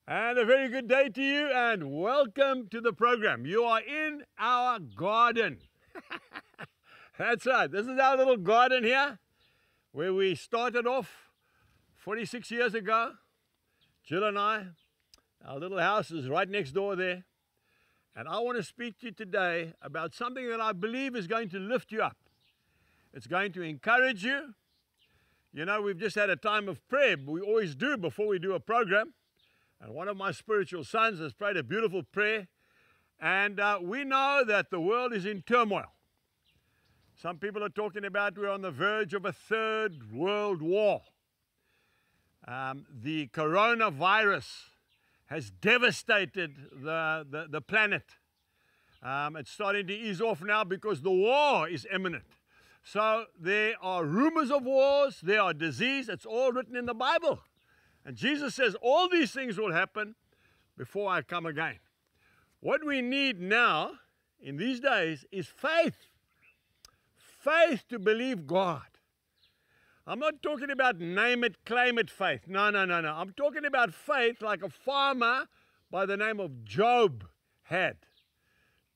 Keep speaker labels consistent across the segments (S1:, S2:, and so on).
S1: And a very good day to you, and welcome to the program. You are in our garden. That's right. This is our little garden here, where we started off 46 years ago. Jill and I, our little house is right next door there. And I want to speak to you today about something that I believe is going to lift you up. It's going to encourage you. You know, we've just had a time of prayer. We always do before we do a program. And one of my spiritual sons has prayed a beautiful prayer. And we know that the world is in turmoil. Some people are talking about we're on the verge of a third world war. The coronavirus has devastated the planet. It's starting to ease off now because the war is imminent. So there are rumors of wars, there are disease. It's all written in the Bible. And Jesus says all these things will happen before I come again. What we need now in these days is faith. Faith to believe God. I'm not talking about name it, claim it faith. No. I'm talking about faith like a farmer by the name of Job had.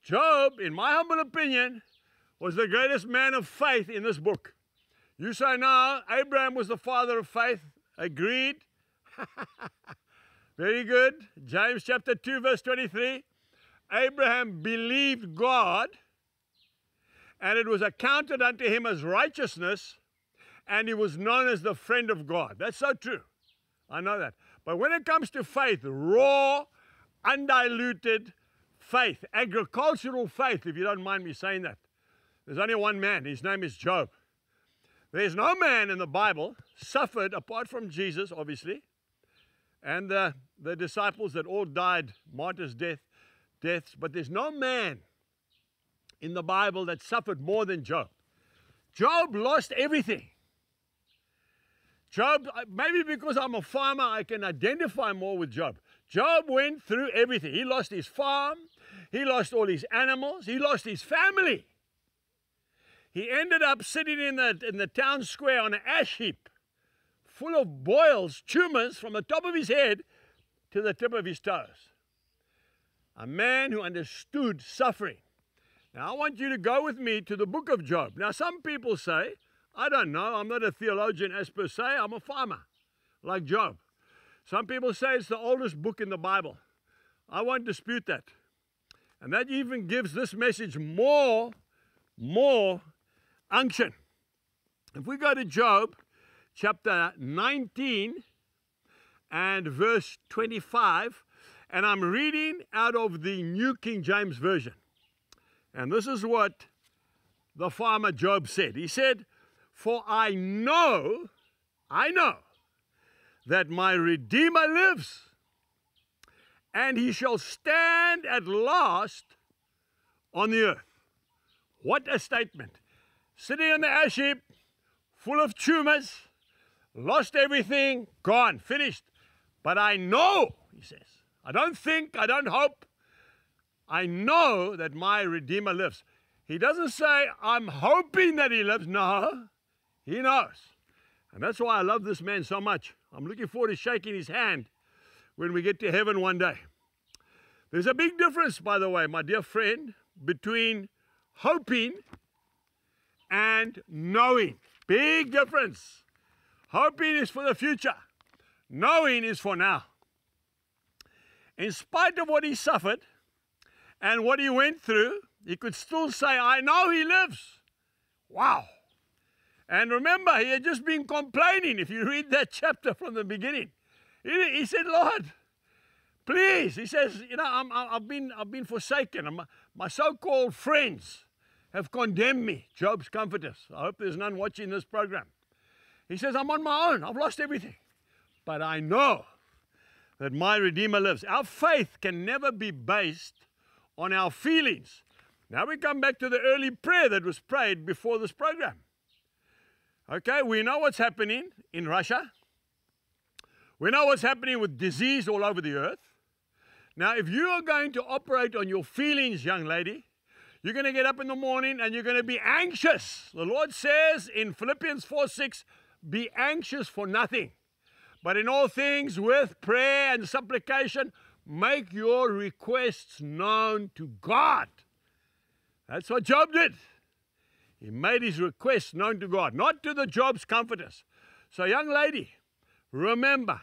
S1: Job, in my humble opinion, was the greatest man of faith in this book. You say no, Abraham was the father of faith. Agreed. Very good. James chapter 2 verse 23. Abraham believed God, and it was accounted unto him as righteousness, and he was known as the friend of God. That's so true. I know that. But when it comes to faith, raw, undiluted faith, agricultural faith, if you don't mind me saying that, there's only one man. His name is Job. There's no man in the Bible suffered, apart from Jesus, obviously, and the disciples that all died martyrs' deaths, but there's no man in the Bible that suffered more than Job. Job lost everything. Job, maybe because I'm a farmer, I can identify more with Job. Job went through everything. He lost his farm, he lost all his animals, he lost his family. He ended up sitting in the town square on an ash heap, full of boils, tumors from the top of his head to the tip of his toes. A man who understood suffering. Now, I want you to go with me to the book of Job. Now, some people say, I don't know, I'm not a theologian as per se, I'm a farmer, like Job. Some people say it's the oldest book in the Bible. I won't dispute that. And that even gives this message more unction. If we go to Job, chapter 19 and verse 25, and I'm reading out of the New King James Version. And this is what the farmer Job said. He said, "For I know that my Redeemer lives, and he shall stand at last on the earth." What a statement. Sitting on the ash heap, full of tumors, lost everything, gone, finished. But I know, he says, I don't think, I don't hope, I know that my Redeemer lives. He doesn't say, I'm hoping that he lives. No, he knows. And that's why I love this man so much. I'm looking forward to shaking his hand when we get to heaven one day. There's a big difference, by the way, my dear friend, between hoping and knowing. Big difference. Hoping is for the future. Knowing is for now. In spite of what he suffered and what he went through, he could still say, I know he lives. Wow. And remember, he had just been complaining. If you read that chapter from the beginning, he said, Lord, please. He says, you know, I've been forsaken. My so-called friends have condemned me. Job's comforters. I hope there's none watching this program. He says, I'm on my own. I've lost everything. But I know that my Redeemer lives. Our faith can never be based on our feelings. Now we come back to the early prayer that was prayed before this program. Okay, we know what's happening in Russia. We know what's happening with disease all over the earth. Now, if you are going to operate on your feelings, young lady, you're going to get up in the morning and you're going to be anxious. The Lord says in Philippians 4:6, be anxious for nothing, But in all things, with prayer and supplication, make your requests known to God. That's what Job did. He made his requests known to God, not to the Job's comforters. So, young lady, remember,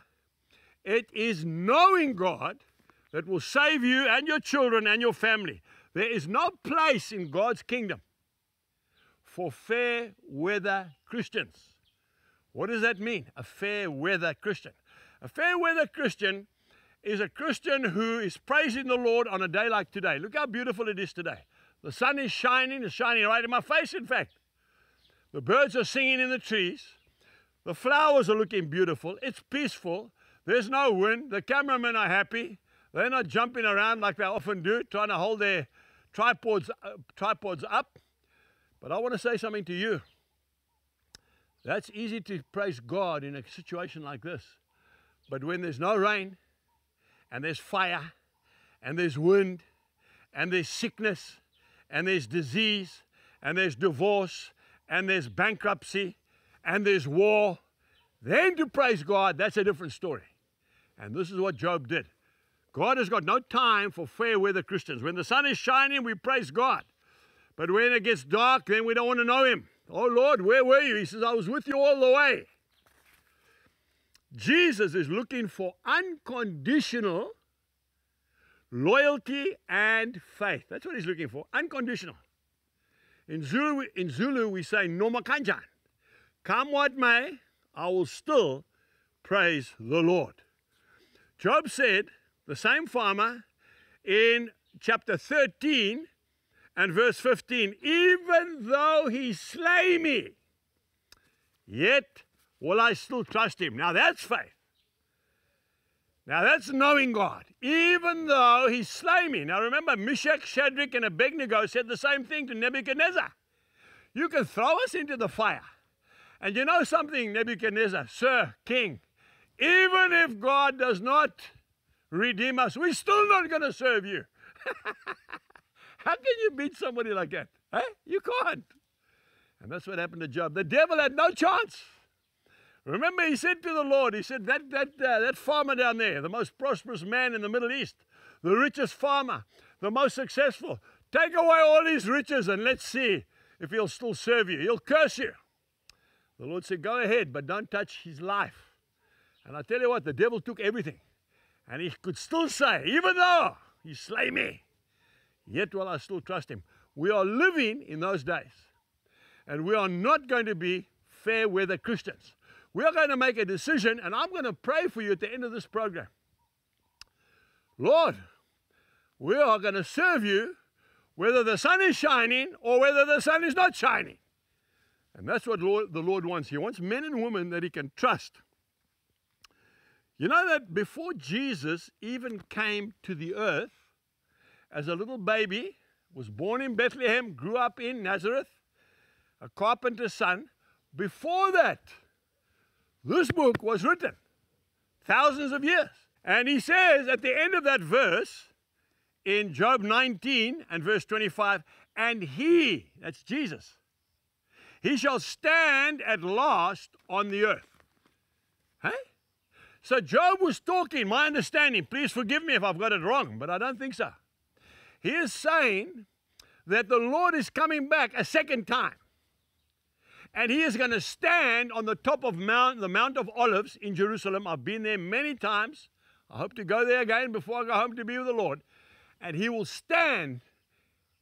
S1: it is knowing God that will save you and your children and your family. There is no place in God's kingdom for fair weather Christians. What does that mean, a fair weather Christian? A fair weather Christian is a Christian who is praising the Lord on a day like today. Look how beautiful it is today. The sun is shining. It's shining right in my face, in fact. The birds are singing in the trees. The flowers are looking beautiful. It's peaceful. There's no wind. The cameramen are happy. They're not jumping around like they often do, trying to hold their tripods up. But I want to say something to you. That's easy to praise God in a situation like this. But when there's no rain, and there's fire, and there's wind, and there's sickness, and there's disease, and there's divorce, and there's bankruptcy, and there's war, then to praise God, that's a different story. And this is what Job did. God has got no time for fair weather Christians. When the sun is shining, we praise God. But when it gets dark, then we don't want to know him. Oh Lord, where were you? He says, I was with you all the way. Jesus is looking for unconditional loyalty and faith. That's what he's looking for, unconditional. In Zulu we say, Noma Kanjan. Come what may, I will still praise the Lord. Job said, the same farmer, in chapter 13 and verse 15, even though he slay me, yet will I still trust him. Now that's faith. Now that's knowing God. Even though he slay me. Now remember, Meshach, Shadrach, and Abednego said the same thing to Nebuchadnezzar. You can throw us into the fire. And you know something, Nebuchadnezzar, sir, king, even if God does not redeem us, we're still not going to serve you. How can you beat somebody like that? Eh? You can't. And that's what happened to Job. The devil had no chance. Remember, he said to the Lord, he said, that farmer down there, the most prosperous man in the Middle East, the richest farmer, the most successful, take away all his riches and let's see if he'll still serve you. He'll curse you. The Lord said, go ahead, but don't touch his life. And I tell you what, the devil took everything. And he could still say, even though he slay me, yet will I still trust him. We are living in those days. And we are not going to be fair weather Christians. We are going to make a decision, and I'm going to pray for you at the end of this program. Lord, we are going to serve you whether the sun is shining or whether the sun is not shining. And that's what the Lord wants. He wants men and women that he can trust. You know that before Jesus even came to the earth, as a little baby, was born in Bethlehem, grew up in Nazareth, a carpenter's son, before that, this book was written thousands of years. And he says at the end of that verse, in Job 19 and verse 25, and he, that's Jesus, he shall stand at last on the earth. Hey? So Job was talking, my understanding, please forgive me if I've got it wrong, but I don't think so. He is saying that the Lord is coming back a second time. And he is going to stand on the top of the Mount of Olives in Jerusalem. I've been there many times. I hope to go there again before I go home to be with the Lord. And he will stand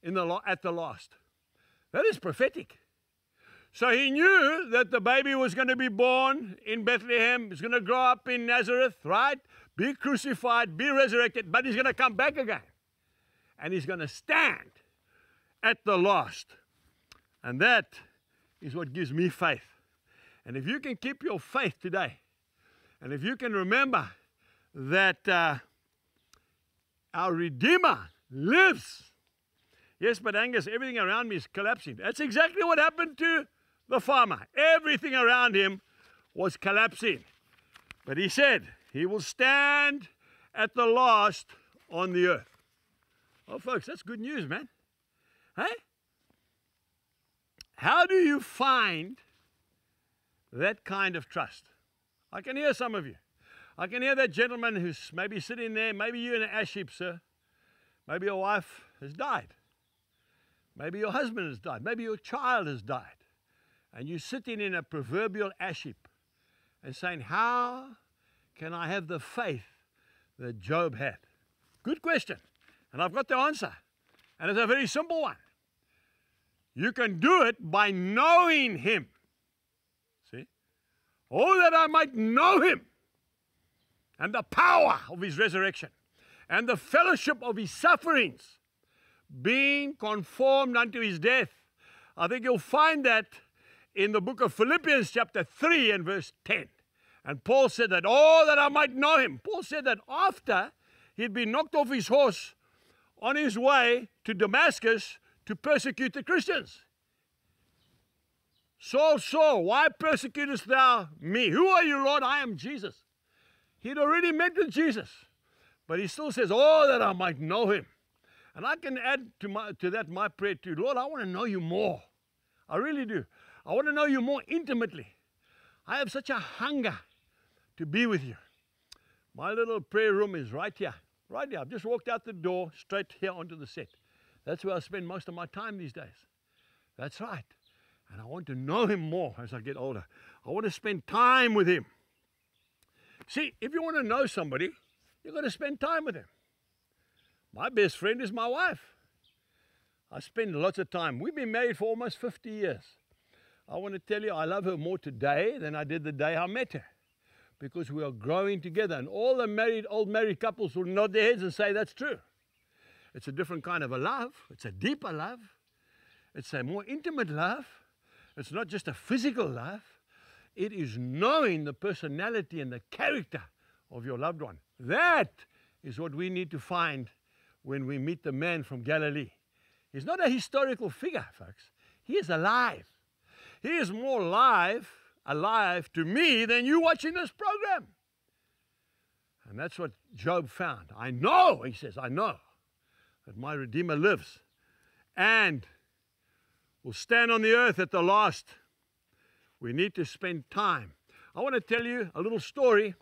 S1: at the last. That is prophetic. So he knew that the baby was going to be born in Bethlehem. He's going to grow up in Nazareth, right? Be crucified, be resurrected, but he's going to come back again. And he's going to stand at the last. And that is what gives me faith. And if you can keep your faith today, and if you can remember that our Redeemer lives. Yes, but Angus, everything around me is collapsing. That's exactly what happened to the farmer. Everything around him was collapsing. But he said, he will stand at the last on the earth. Oh, folks, that's good news, man. Hey? How do you find that kind of trust? I can hear some of you. I can hear that gentleman who's maybe sitting there, maybe you're in an ash heap, sir. Maybe your wife has died. Maybe your husband has died. Maybe your child has died. And you're sitting in a proverbial ash heap and saying, how can I have the faith that Job had? Good question. And I've got the answer. And it's a very simple one. You can do it by knowing him. See? Oh, that I might know him and the power of his resurrection and the fellowship of his sufferings, being conformed unto his death. I think you'll find that in the book of Philippians chapter 3 and verse 10. And Paul said that, oh, that I might know him. Paul said that after he'd been knocked off his horse on his way to Damascus to persecute the Christians. Saul, Saul, why persecutest thou me? Who are you, Lord? I am Jesus. He'd already met with Jesus. But he still says, oh, that I might know him. And I can add to that my prayer too. Lord, I want to know you more. I really do. I want to know you more intimately. I have such a hunger to be with you. My little prayer room is right here. Right here. I've just walked out the door, straight here onto the set. That's where I spend most of my time these days. That's right. And I want to know him more as I get older. I want to spend time with him. See, if you want to know somebody, you've got to spend time with him. My best friend is my wife. I spend lots of time. We've been married for almost 50 years. I want to tell you, I love her more today than I did the day I met her, because we are growing together. And all the old married couples will nod their heads and say that's true. It's a different kind of a love. It's a deeper love. It's a more intimate love. It's not just a physical love. It is knowing the personality and the character of your loved one. That is what we need to find when we meet the man from Galilee. He's not a historical figure, folks. He is alive. He is more alive to me than you watching this program. And that's what Job found. I know, he says, I know that my Redeemer lives and will stand on the earth at the last. We need to spend time. I want to tell you a little story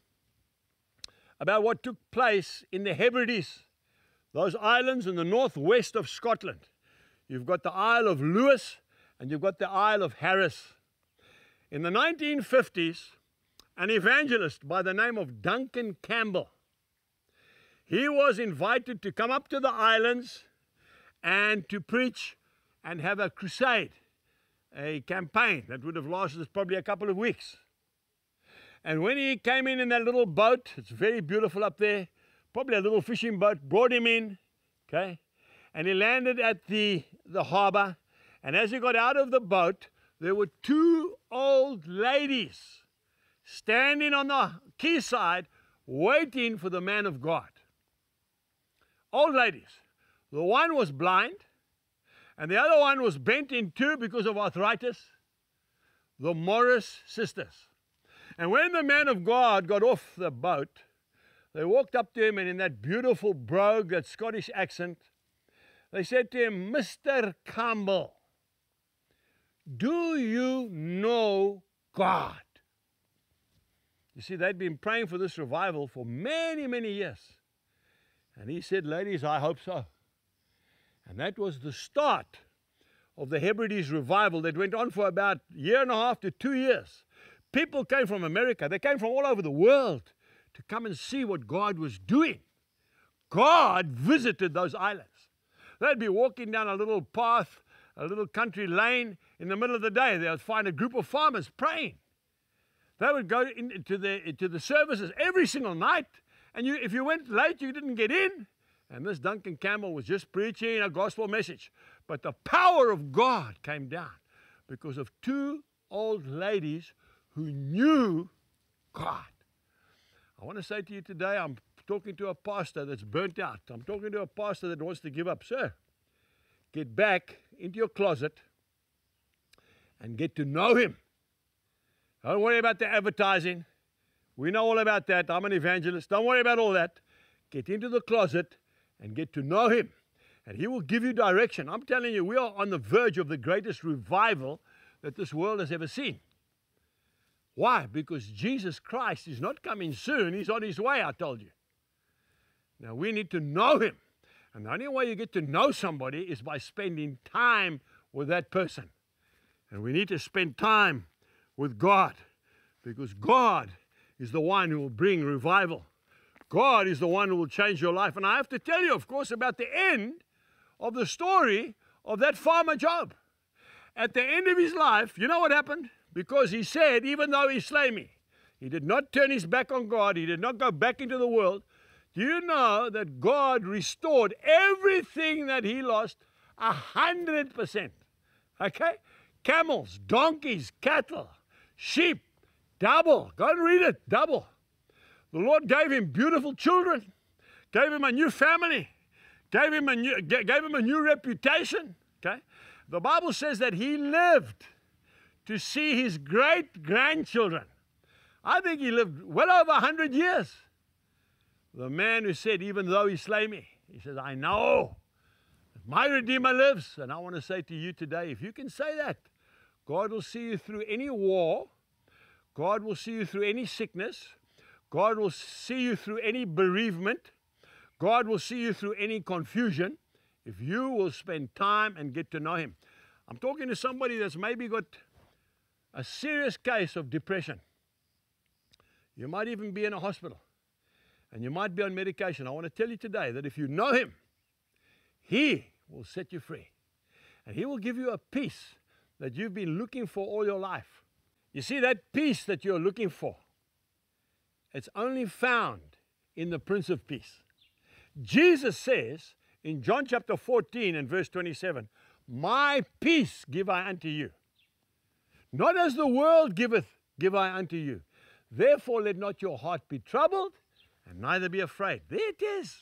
S1: about what took place in the Hebrides, those islands in the northwest of Scotland. You've got the Isle of Lewis and you've got the Isle of Harris. In the 1950s, an evangelist by the name of Duncan Campbell, he was invited to come up to the islands and to preach and have a crusade, a campaign that would have lasted probably a couple of weeks. And when he came in that little boat, it's very beautiful up there, probably a little fishing boat, brought him in, okay? And he landed at the harbor. And as he got out of the boat, there were two old ladies standing on the quayside waiting for the man of God. Old ladies. The one was blind, and the other one was bent in two because of arthritis. The Morris sisters. And when the man of God got off the boat, they walked up to him, and in that beautiful brogue, that Scottish accent, they said to him, Mr. Campbell, do you know God? You see, they'd been praying for this revival for many, many years. And he said, ladies, I hope so. And that was the start of the Hebrides revival that went on for about a year and a half to 2 years. People came from America. They came from all over the world to come and see what God was doing. God visited those islands. They'd be walking down a little path, a little country lane in the middle of the day. They would find a group of farmers praying. They would go into the services every single night. And if you went late, you didn't get in. And this Duncan Campbell was just preaching a gospel message. But the power of God came down because of two old ladies who knew God. I want to say to you today, I'm talking to a pastor that's burnt out. I'm talking to a pastor that wants to give up. Sir, get back into your closet and get to know him. Don't worry about the advertising. We know all about that. I'm an evangelist. Don't worry about all that. Get into the closet and get to know him. And he will give you direction. I'm telling you, we are on the verge of the greatest revival that this world has ever seen. Why? Because Jesus Christ is not coming soon. He's on his way, I told you. Now, we need to know him. And the only way you get to know somebody is by spending time with that person. And we need to spend time with God, because God is the one who will bring revival. God is the one who will change your life. And I have to tell you, of course, about the end of the story of that farmer Job. At the end of his life, you know what happened? Because he said, even though he slay me, he did not turn his back on God. He did not go back into the world. Do you know that God restored everything that he lost 100%? Okay? Camels, donkeys, cattle, sheep, double. Go and read it, double. The Lord gave him beautiful children, gave him a new family, gave him a new reputation. Okay? The Bible says that he lived to see his great-grandchildren. I think he lived well over 100 years. The man who said, even though he slay me, he says, I know that my Redeemer lives. And I want to say to you today, if you can say that, God will see you through any war. God will see you through any sickness. God will see you through any bereavement. God will see you through any confusion if you will spend time and get to know him. I'm talking to somebody that's maybe got a serious case of depression. You might even be in a hospital, and you might be on medication. I want to tell you today that if you know him, he will set you free. And he will give you a peace that you've been looking for all your life. You see, that peace that you're looking for, it's only found in the Prince of Peace. Jesus says in John chapter 14 and verse 27, my peace give I unto you. Not as the world giveth, give I unto you. Therefore let not your heart be troubled, and neither be afraid. There it is.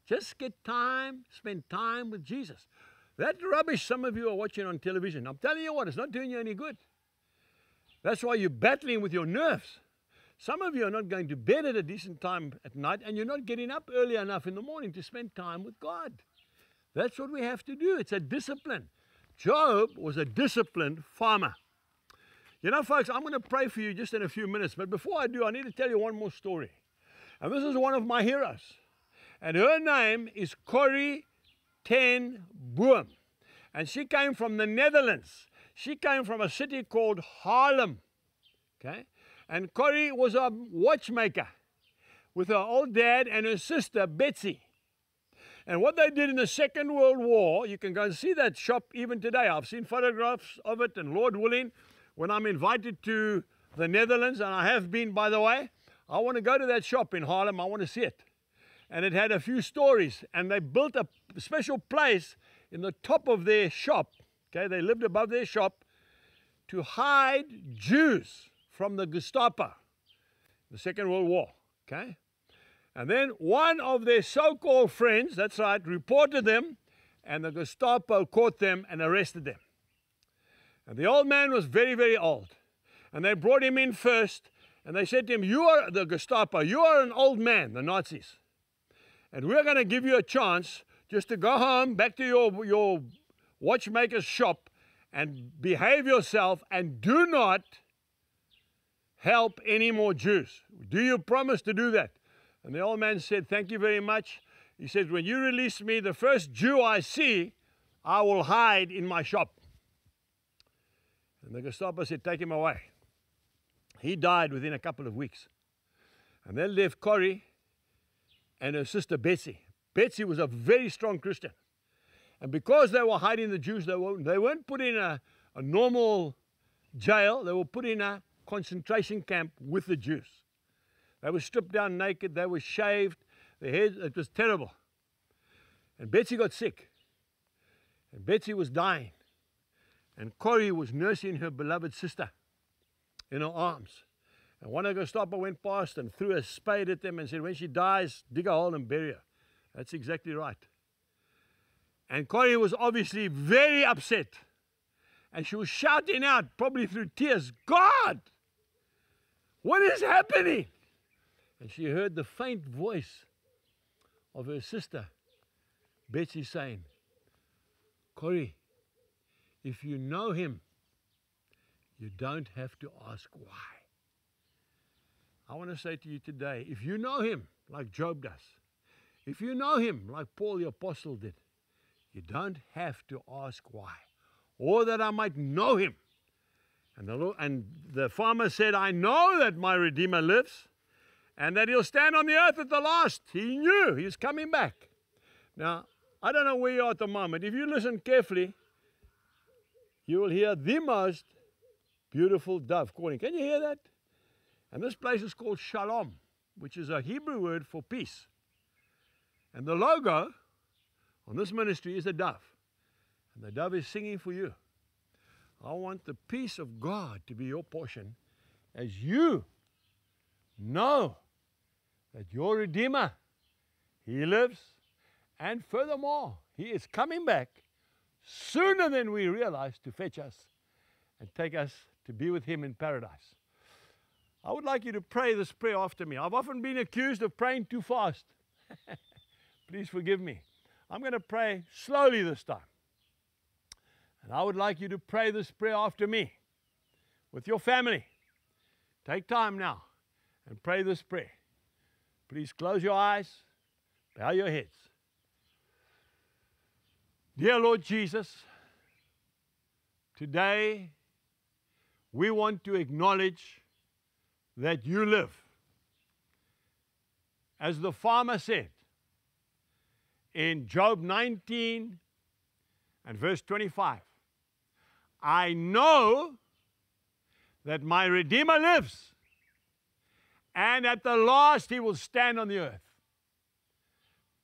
S1: Just get time, spend time with Jesus. That rubbish some of you are watching on television, I'm telling you what, it's not doing you any good. That's why you're battling with your nerves. Some of you are not going to bed at a decent time at night, and you're not getting up early enough in the morning to spend time with God. That's what we have to do. It's a discipline. Job was a disciplined farmer. You know, folks, I'm going to pray for you just in a few minutes, but before I do, I need to tell you one more story. And this is one of my heroes. And her name is Corrie ten Boom. And she came from the Netherlands. She came from a city called Haarlem. Okay? And Corrie was a watchmaker with her old dad and her sister, Betsy. And what they did in the Second World War, you can go and see that shop even today. I've seen photographs of it, and Lord willing, when I'm invited to the Netherlands, and I have been, by the way, I want to go to that shop in Haarlem. I want to see it. And it had a few stories, and they built a special place in the top of their shop. Okay, they lived above their shop to hide Jews from the Gestapo, the Second World War. Okay, and then one of their so-called friends, that's right, reported them, and the Gestapo caught them and arrested them. And the old man was very, very old. And they brought him in first, and they said to him, you are the Gestapo, you are an old man, the Nazis. And we're going to give you a chance just to go home, back to your watchmaker's shop, and behave yourself, and do not help any more Jews. Do you promise to do that? And the old man said, thank you very much. He said, when you release me, the first Jew I see, I will hide in my shop. And the Gestapo said, take him away. He died within a couple of weeks. And they left Corrie and her sister Betsy. Betsy was a very strong Christian. And because they were hiding the Jews, they weren't put in a normal jail. They were put in a concentration camp with the Jews. They were stripped down naked. They were shaved. Their heads, it was terrible. And Betsy got sick. And Betsy was dying. And Corrie was nursing her beloved sister in her arms. And one of the Gestapo went past and threw a spade at them and said, when she dies, dig a hole and bury her. That's exactly right. And Corrie was obviously very upset. And she was shouting out, probably through tears, God, what is happening? And she heard the faint voice of her sister, Betsy, saying, Corrie, if you know him, you don't have to ask why. I want to say to you today, if you know him like Job does, if you know him like Paul the Apostle did, you don't have to ask why. Or that I might know him. And the farmer said, I know that my Redeemer lives and that he'll stand on the earth at the last. He knew he was coming back. Now, I don't know where you are at the moment. If you listen carefully, you will hear the most beautiful dove calling. Can you hear that? And this place is called Shalom, which is a Hebrew word for peace. And the logo on this ministry is a dove. And the dove is singing for you. I want the peace of God to be your portion as you know that your Redeemer, he lives. And furthermore, he is coming back sooner than we realize to fetch us and take us to be with him in paradise. I would like you to pray this prayer after me. I've often been accused of praying too fast. Please forgive me. I'm going to pray slowly this time. And I would like you to pray this prayer after me with your family. Take time now and pray this prayer. Please close your eyes, bow your heads. Dear Lord Jesus, today we want to acknowledge that you live. As the farmer said in Job 19 and verse 25, I know that my Redeemer lives, and at the last he will stand on the earth.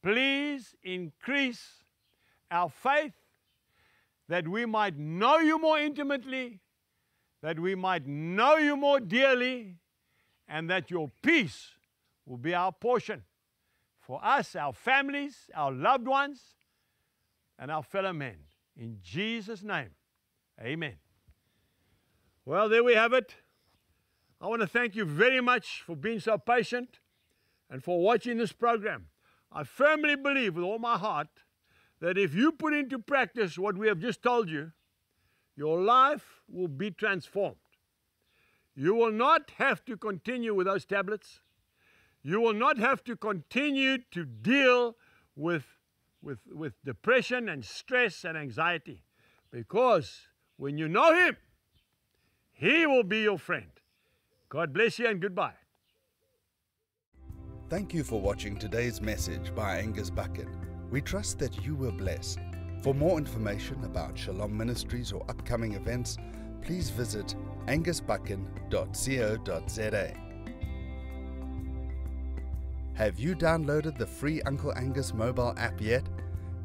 S1: Please increase our faith that we might know you more intimately, that we might know you more dearly, and that your peace will be our portion for us, our families, our loved ones, and our fellow men. In Jesus' name. Amen. Well, there we have it. I want to thank you very much for being so patient and for watching this program. I firmly believe with all my heart that if you put into practice what we have just told you, your life will be transformed. You will not have to continue with those tablets. You will not have to continue to deal with depression and stress and anxiety, because when you know him, he will be your friend. God bless you and goodbye.
S2: Thank you for watching today's message by Angus Buchan. We trust that you were blessed. For more information about Shalom Ministries or upcoming events, please visit angusbuchan.co.za. Have you downloaded the free Uncle Angus mobile app yet?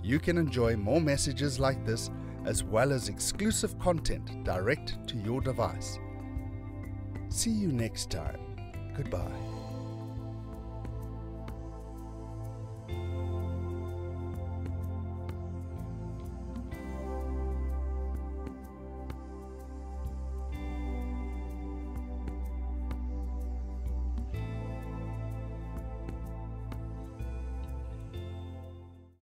S2: You can enjoy more messages like this, as well as exclusive content direct to your device. See you next time. Goodbye.